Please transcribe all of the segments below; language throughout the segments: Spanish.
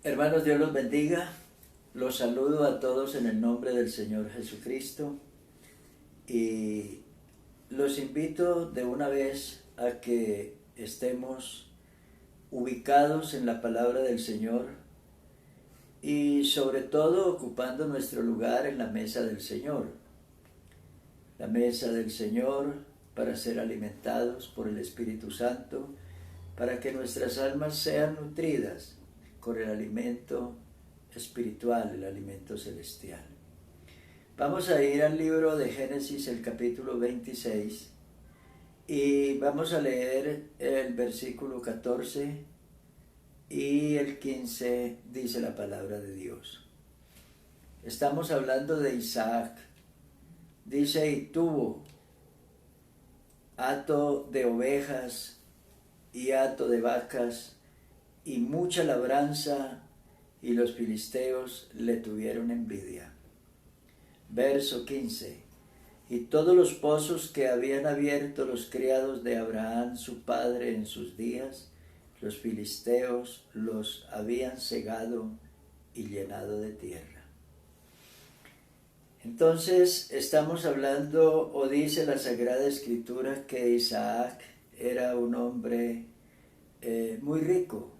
Hermanos, Dios los bendiga. Los saludo a todos en el nombre del Señor Jesucristo y los invito de una vez a que estemos ubicados en la palabra del Señor y sobre todo ocupando nuestro lugar en la mesa del Señor. La mesa del Señor para ser alimentados por el Espíritu Santo, para que nuestras almas sean nutridas con el alimento espiritual, el alimento celestial. Vamos a ir al libro de Génesis, el capítulo 26, y vamos a leer el versículo 14 y el 15, dice la palabra de Dios. Estamos hablando de Isaac. Dice, y tuvo hato de ovejas y hato de vacas y mucha labranza, y los filisteos le tuvieron envidia. Verso 15. Y todos los pozos que habían abierto los criados de Abraham su padre en sus días, los filisteos los habían cegado y llenado de tierra. Entonces estamos hablando, o dice la Sagrada Escritura, que Isaac era un hombre muy rico.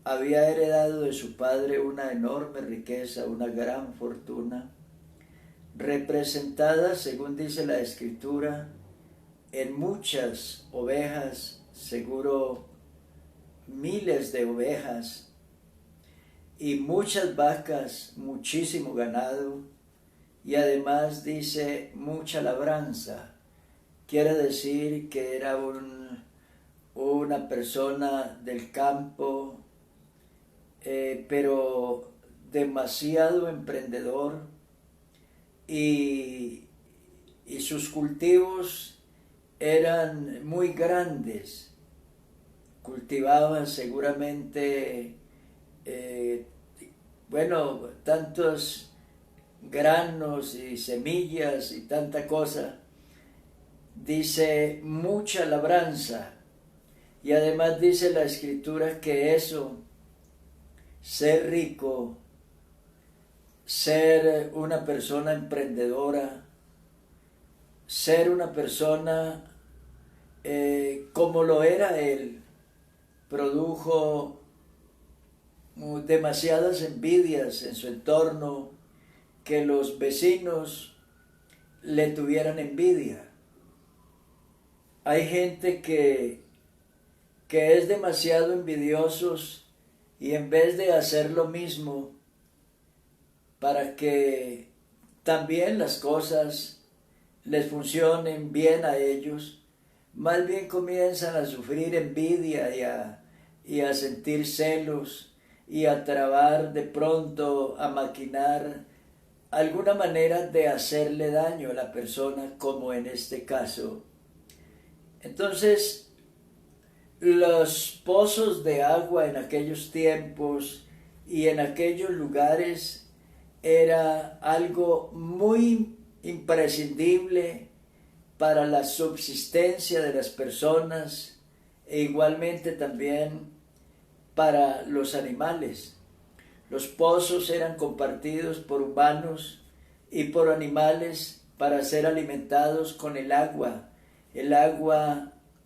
Había heredado de su padre una enorme riqueza, una gran fortuna, representada, según dice la Escritura, en muchas ovejas, seguro miles de ovejas, y muchas vacas, muchísimo ganado, y además dice mucha labranza. Quiere decir que era una persona del campo, pero demasiado emprendedor, y sus cultivos eran muy grandes. Cultivaban seguramente, tantos granos y semillas y tanta cosa. Dice mucha labranza, y además dice la Escritura que eso, ser rico, ser una persona emprendedora, ser una persona como lo era él, produjo demasiadas envidias en su entorno, que los vecinos le tuvieran envidia. Hay gente que es demasiado envidiosos, y en vez de hacer lo mismo para que también las cosas les funcionen bien a ellos, más bien comienzan a sufrir envidia y a sentir celos y a trabar de pronto, a maquinar alguna manera de hacerle daño a la persona, como en este caso. Entonces, los pozos de agua en aquellos tiempos y en aquellos lugares era algo muy imprescindible para la subsistencia de las personas, e igualmente también para los animales. Los pozos eran compartidos por humanos y por animales para ser alimentados con el agua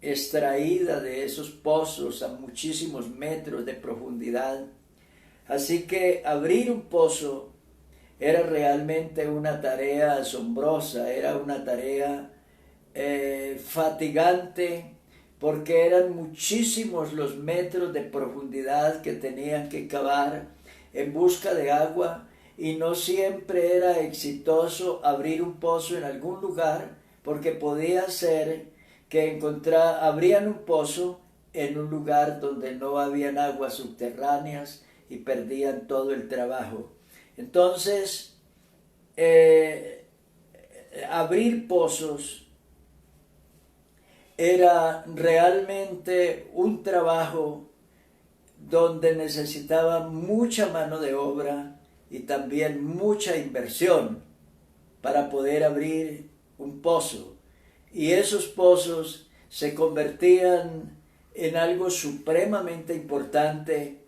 extraída de esos pozos a muchísimos metros de profundidad. Así que abrir un pozo era realmente una tarea asombrosa, era una tarea fatigante, porque eran muchísimos los metros de profundidad que tenían que cavar en busca de agua, y no siempre era exitoso abrir un pozo en algún lugar, porque podía ser que abrían un pozo en un lugar donde no habían aguas subterráneas y perdían todo el trabajo. Entonces, abrir pozos era realmente un trabajo donde necesitaba mucha mano de obra y también mucha inversión para poder abrir un pozo. Y esos pozos se convertían en algo supremamente importante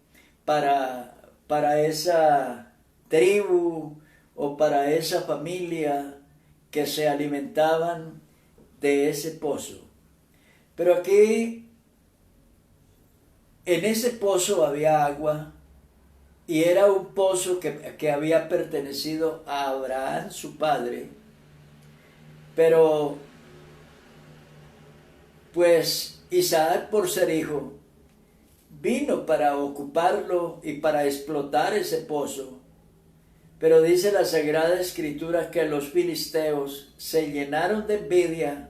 para esa tribu o para esa familia que se alimentaban de ese pozo. Pero aquí, en ese pozo había agua, y era un pozo que había pertenecido a Abraham, su padre, pero pues Isaac, por ser hijo, vino para ocuparlo y para explotar ese pozo. Pero dice la Sagrada Escritura que los filisteos se llenaron de envidia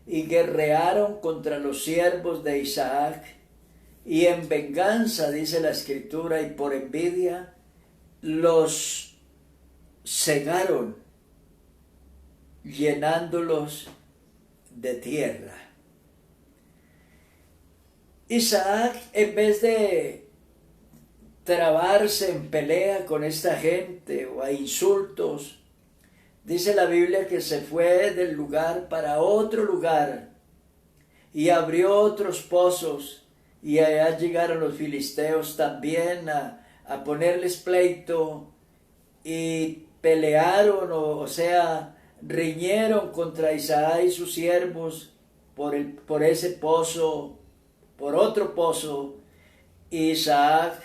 y guerrearon contra los siervos de Isaac, y en venganza, dice la Escritura, y por envidia, los cegaron, llenándolos de tierra. Isaac, en vez de trabarse en pelea con esta gente o a insultos, dice la Biblia que se fue del lugar para otro lugar y abrió otros pozos, y allá llegaron los filisteos también a ponerles pleito, y pelearon, o sea, riñeron contra Isaac y sus siervos por ese pozo, por otro pozo. Isaac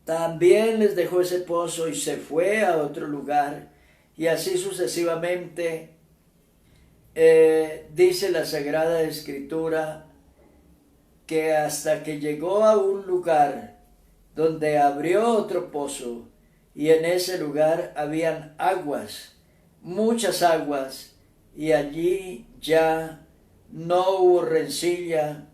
también les dejó ese pozo y se fue a otro lugar, y así sucesivamente. Dice la Sagrada Escritura que hasta que llegó a un lugar donde abrió otro pozo, y en ese lugar habían aguas, muchas aguas, y allí ya no hubo rencilla.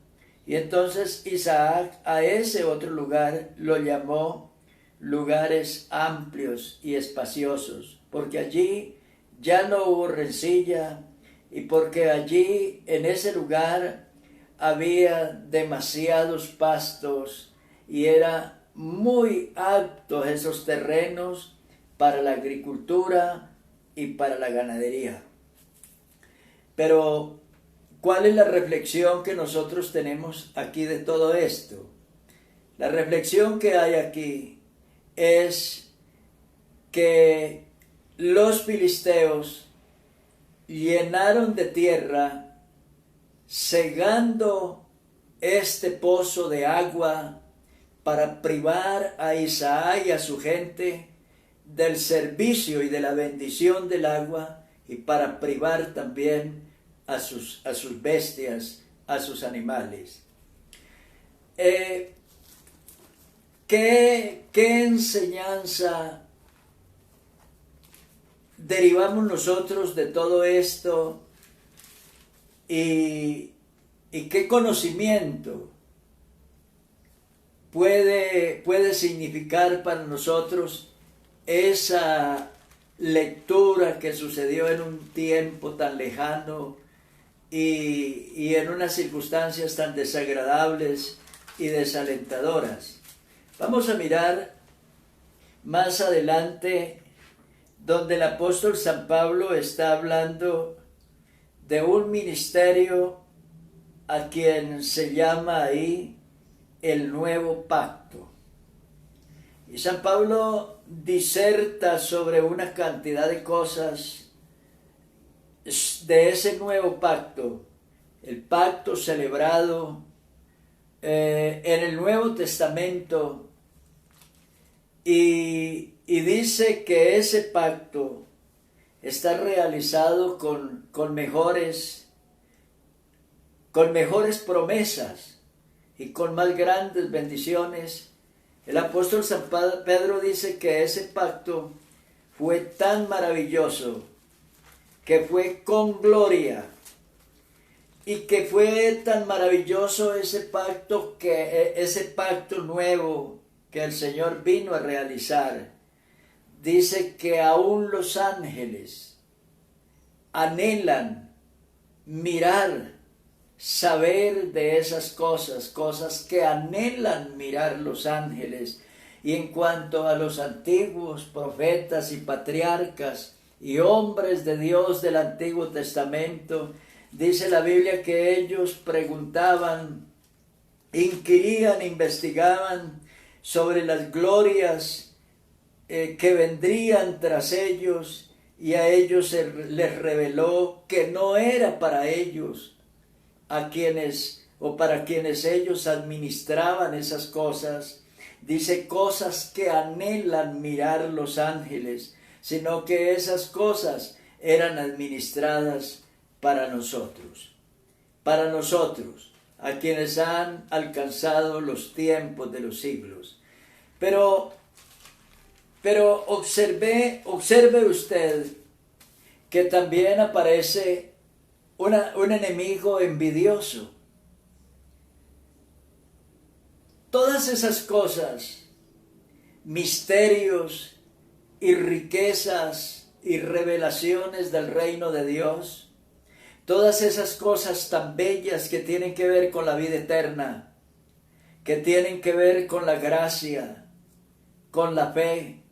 Y entonces Isaac a ese otro lugar lo llamó lugares amplios y espaciosos, porque allí ya no hubo rencilla, y porque allí en ese lugar había demasiados pastos, y era muy aptos esos terrenos para la agricultura y para la ganadería. Pero ¿cuál es la reflexión que nosotros tenemos aquí de todo esto? La reflexión que hay aquí es que los filisteos llenaron de tierra, cegando este pozo de agua para privar a Isaac y a su gente del servicio y de la bendición del agua, y para privar también a sus bestias, a sus animales. ¿Qué enseñanza derivamos nosotros de todo esto? ¿Y qué conocimiento puede significar para nosotros esa lectura que sucedió en un tiempo tan lejano y en unas circunstancias tan desagradables y desalentadoras? Vamos a mirar más adelante donde el apóstol San Pablo está hablando de un ministerio a quien se llama ahí el nuevo pacto. Y San Pablo diserta sobre una cantidad de cosas de ese nuevo pacto, el pacto celebrado en el Nuevo Testamento, y dice que ese pacto está realizado con mejores promesas y con más grandes bendiciones. El apóstol San Pedro dice que ese pacto fue tan maravilloso, que fue con gloria, y que fue tan maravilloso ese pacto nuevo que el Señor vino a realizar. Dice que aún los ángeles anhelan mirar, saber de esas cosas que anhelan mirar los ángeles. Y en cuanto a los antiguos profetas y patriarcas y hombres de Dios del Antiguo Testamento, dice la Biblia que ellos preguntaban, inquirían, investigaban sobre las glorias que vendrían tras ellos, y a ellos les reveló que no era para ellos a quienes o para quienes ellos administraban esas cosas. Dice cosas que anhelan mirar los ángeles, sino que esas cosas eran administradas para nosotros, a quienes han alcanzado los tiempos de los siglos. Pero observe usted que también aparece un enemigo envidioso. Todas esas cosas, misterios y riquezas y revelaciones del reino de Dios, todas esas cosas tan bellas que tienen que ver con la vida eterna, que tienen que ver con la gracia, con la fe,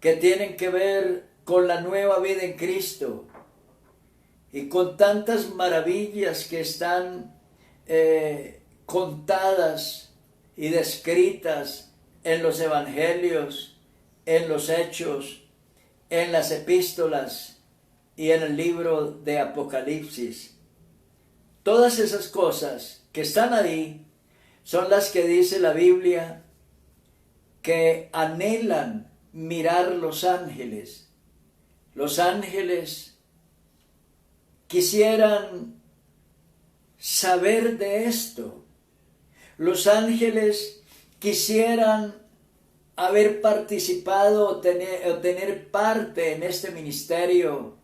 que tienen que ver con la nueva vida en Cristo, y con tantas maravillas que están contadas y descritas en los evangelios, en los hechos, en las epístolas y en el libro de Apocalipsis. Todas esas cosas que están ahí son las que dice la Biblia que anhelan mirar los ángeles. Los ángeles quisieran saber de esto. Los ángeles quisieran haber participado o tener parte en este ministerio,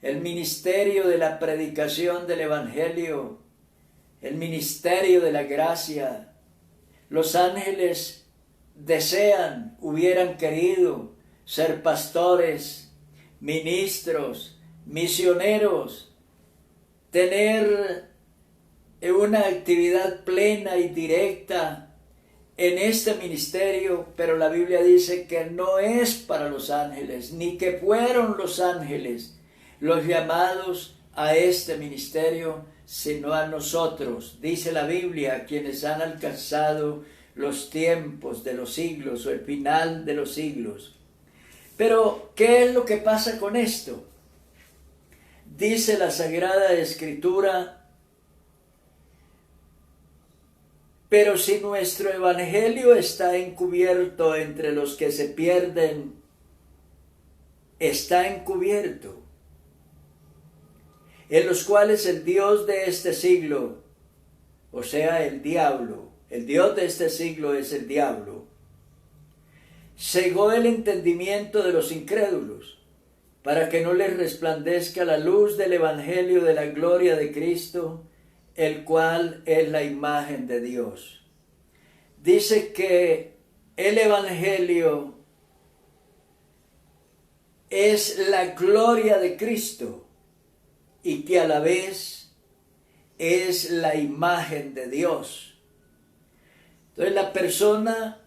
el ministerio de la predicación del Evangelio, el ministerio de la gracia. Los ángeles hubieran querido ser pastores, ministros, misioneros, tener una actividad plena y directa en este ministerio, pero la Biblia dice que no es para los ángeles, ni que fueron los ángeles los llamados a este ministerio, sino a nosotros, dice la Biblia, quienes han alcanzado los tiempos de los siglos o el final de los siglos. Pero, ¿qué es lo que pasa con esto? Dice la Sagrada Escritura: pero si nuestro evangelio está encubierto entre los que se pierden, está encubierto, en los cuales el Dios de este siglo, o sea, el diablo, el Dios de este siglo es el diablo, cegó el entendimiento de los incrédulos, para que no les resplandezca la luz del evangelio de la gloria de Cristo, el cual es la imagen de Dios. Dice que el evangelio es la gloria de Cristo y que a la vez es la imagen de Dios. Entonces la persona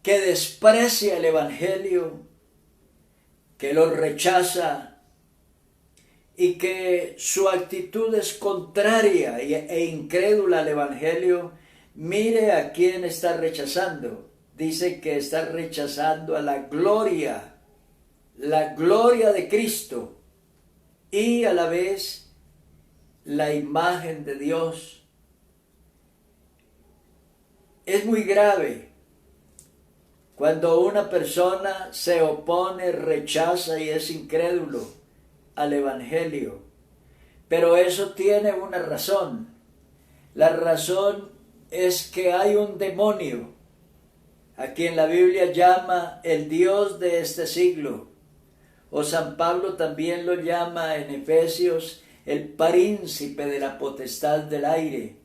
que desprecia el evangelio, que lo rechaza, y que su actitud es contraria e incrédula al evangelio, mire a quién está rechazando. Dice que está rechazando a la gloria de Cristo, y a la vez la imagen de Dios. Es muy grave cuando una persona se opone, rechaza y es incrédulo al evangelio, pero eso tiene una razón. La razón es que hay un demonio a quien la Biblia llama el Dios de este siglo, o San Pablo también lo llama en Efesios el príncipe de la potestad del aire,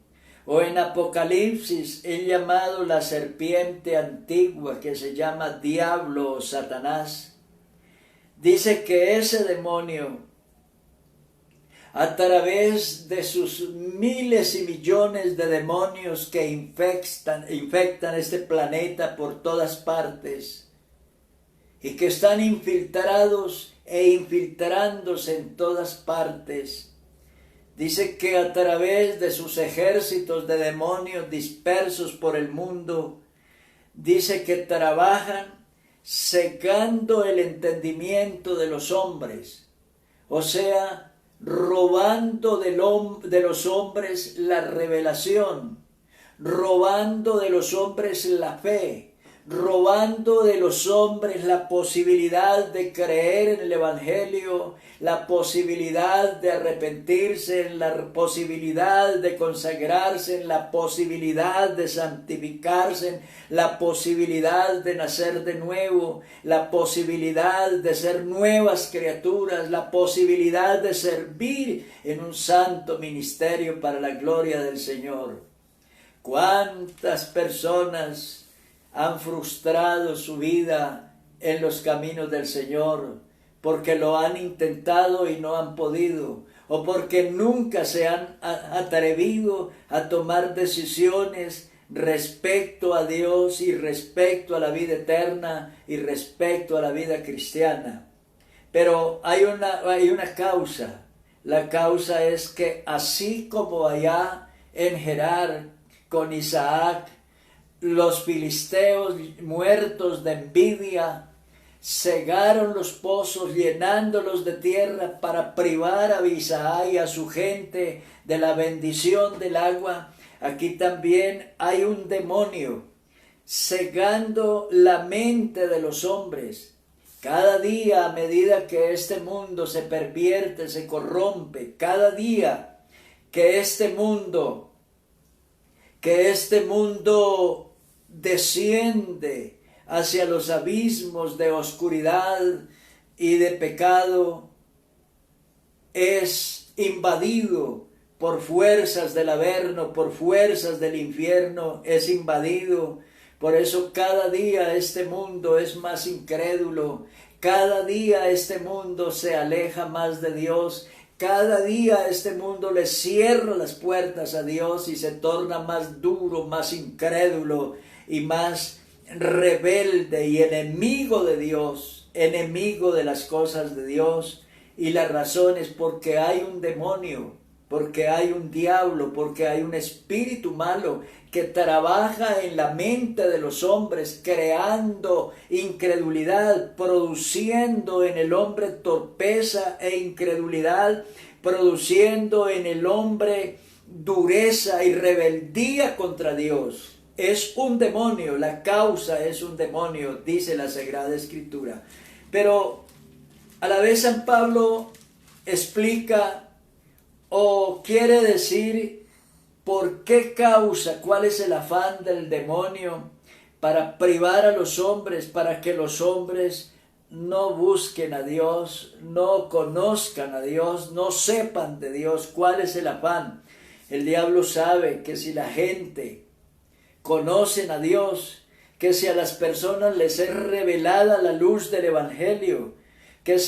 o en Apocalipsis es llamado la serpiente antigua, que se llama diablo o Satanás. Dice que ese demonio, a través de sus miles y millones de demonios que infectan este planeta por todas partes, y que están infiltrados e infiltrándose en todas partes, Dice que a través de sus ejércitos de demonios dispersos por el mundo, dice que trabajan cegando el entendimiento de los hombres, o sea, robando de los hombres la revelación, robando de los hombres la fe, robando de los hombres la posibilidad de creer en el Evangelio, la posibilidad de arrepentirse, la posibilidad de consagrarse, la posibilidad de santificarse, la posibilidad de nacer de nuevo, la posibilidad de ser nuevas criaturas, la posibilidad de servir en un santo ministerio para la gloria del Señor. ¿Cuántas personas han frustrado su vida en los caminos del Señor porque lo han intentado y no han podido, o porque nunca se han atrevido a tomar decisiones respecto a Dios y respecto a la vida eterna y respecto a la vida cristiana? Pero hay una causa. La causa es que así como allá en Gerar con Isaac, los filisteos muertos de envidia cegaron los pozos llenándolos de tierra para privar a Isaac y a su gente de la bendición del agua. Aquí también hay un demonio cegando la mente de los hombres. Cada día, a medida que este mundo se pervierte, se corrompe, cada día que este mundo desciende hacia los abismos de oscuridad y de pecado, es invadido por fuerzas del Averno, por fuerzas del infierno, es invadido. Por eso cada día este mundo es más incrédulo, cada día este mundo se aleja más de Dios, cada día este mundo le cierra las puertas a Dios y se torna más duro, más incrédulo y más rebelde y enemigo de Dios, enemigo de las cosas de Dios. Y la razón es porque hay un demonio, porque hay un diablo, porque hay un espíritu malo que trabaja en la mente de los hombres, creando incredulidad, produciendo en el hombre torpeza e incredulidad, produciendo en el hombre dureza y rebeldía contra Dios. Es un demonio, la causa es un demonio, dice la Sagrada Escritura. Pero a la vez San Pablo explica o quiere decir por qué causa, cuál es el afán del demonio para privar a los hombres, para que los hombres no busquen a Dios, no conozcan a Dios, no sepan de Dios. ¿Cuál es el afán? El diablo sabe que si la gente conocen a Dios, que si a las personas les es revelada la luz del Evangelio, que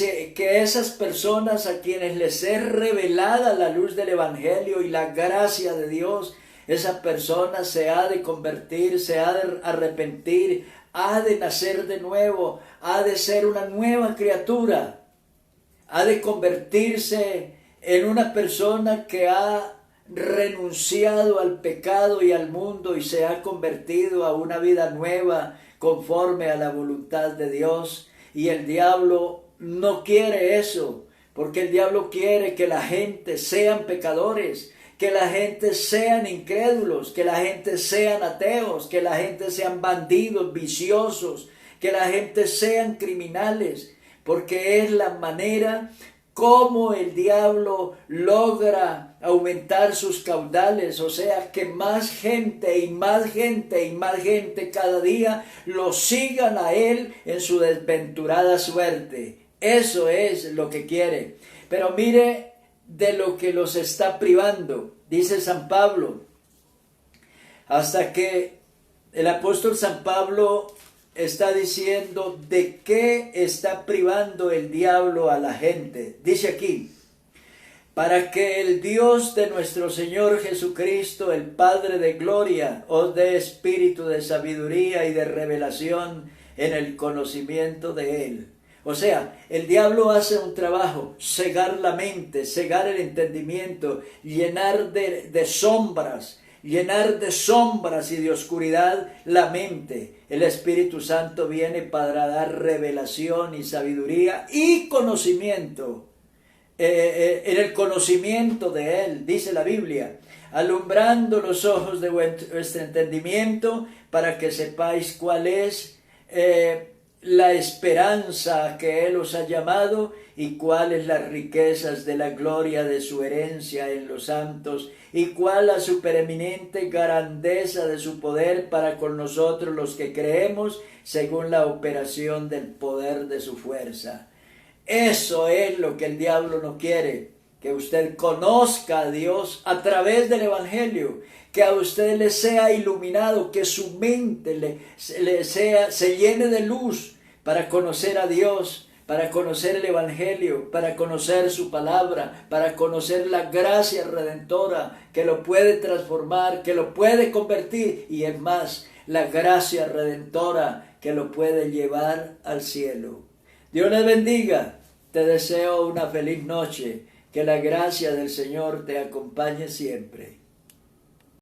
esas personas a quienes les es revelada la luz del Evangelio y la gracia de Dios, esa persona se ha de convertir, se ha de arrepentir, ha de nacer de nuevo, ha de ser una nueva criatura, ha de convertirse en una persona que ha renunciado al pecado y al mundo y se ha convertido a una vida nueva conforme a la voluntad de Dios. Y el diablo no quiere eso, porque el diablo quiere que la gente sean pecadores, que la gente sean incrédulos, que la gente sean ateos, que la gente sean bandidos, viciosos, que la gente sean criminales, porque es la manera como el diablo logra aumentar sus caudales, o sea, que más gente y más gente y más gente cada día lo sigan a él en su desventurada suerte. Eso es lo que quiere. Pero mire de lo que los está privando, dice San Pablo, hasta que el apóstol San Pablo está diciendo de qué está privando el diablo a la gente. Dice aquí: para que el Dios de nuestro Señor Jesucristo, el Padre de gloria, os dé espíritu de sabiduría y de revelación en el conocimiento de Él. O sea, el diablo hace un trabajo, cegar la mente, cegar el entendimiento, llenar de sombras y de oscuridad la mente. El Espíritu Santo viene para dar revelación y sabiduría y conocimiento. En el conocimiento de Él, dice la Biblia, alumbrando los ojos de vuestro entendimiento para que sepáis cuál es la esperanza que Él os ha llamado y cuáles las riquezas de la gloria de su herencia en los santos y cuál la supereminente grandeza de su poder para con nosotros los que creemos según la operación del poder de su fuerza. Eso es lo que el diablo no quiere, que usted conozca a Dios a través del Evangelio, que a usted le sea iluminado, que su mente se llene de luz para conocer a Dios, para conocer el Evangelio, para conocer su palabra, para conocer la gracia redentora que lo puede transformar, que lo puede convertir y es más, la gracia redentora que lo puede llevar al cielo. Dios les bendiga, te deseo una feliz noche, que la gracia del Señor te acompañe siempre.